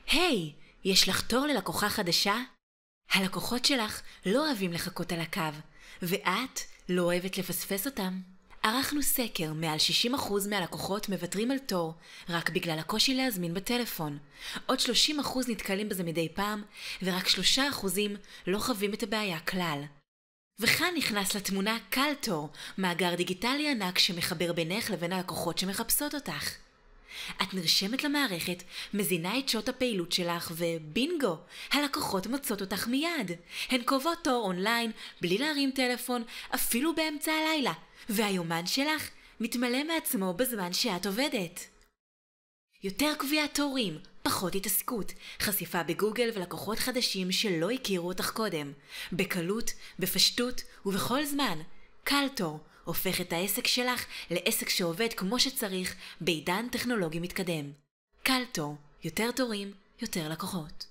היי, יש לך תור ללקוחה חדשה? הלקוחות שלך לא אוהבים לחכות על הקו, ואת לא אוהבת לפספס אותם. ערכנו סקר, מעל 60% מהלקוחות מוותרים על תור, רק בגלל הקושי להזמין בטלפון. עוד 30% נתקלים בזה מדי פעם, ורק 3% לא חווים את הבעיה כלל. וכאן נכנס לתמונה קלטור, מאגר דיגיטלי ענק שמחבר בינך לבין הלקוחות שמחפשות אותך. את נרשמת למערכת, מזינה את שעות הפעילות שלך ובינגו, הלקוחות מוצאות אותך מיד. הן קובעות תור אונליין, בלי להרים טלפון, אפילו באמצע הלילה, והיומן שלך מתמלא מעצמו בזמן שאת עובדת. יותר קביעת תורים, פחות התעסקות, חשיפה בגוגל ולקוחות חדשים שלא הכירו אותך קודם. בקלות, בפשטות ובכל זמן. קלטור הופך את העסק שלך לעסק שעובד כמו שצריך בעידן טכנולוגי מתקדם. קלטור, יותר תורים, יותר לקוחות.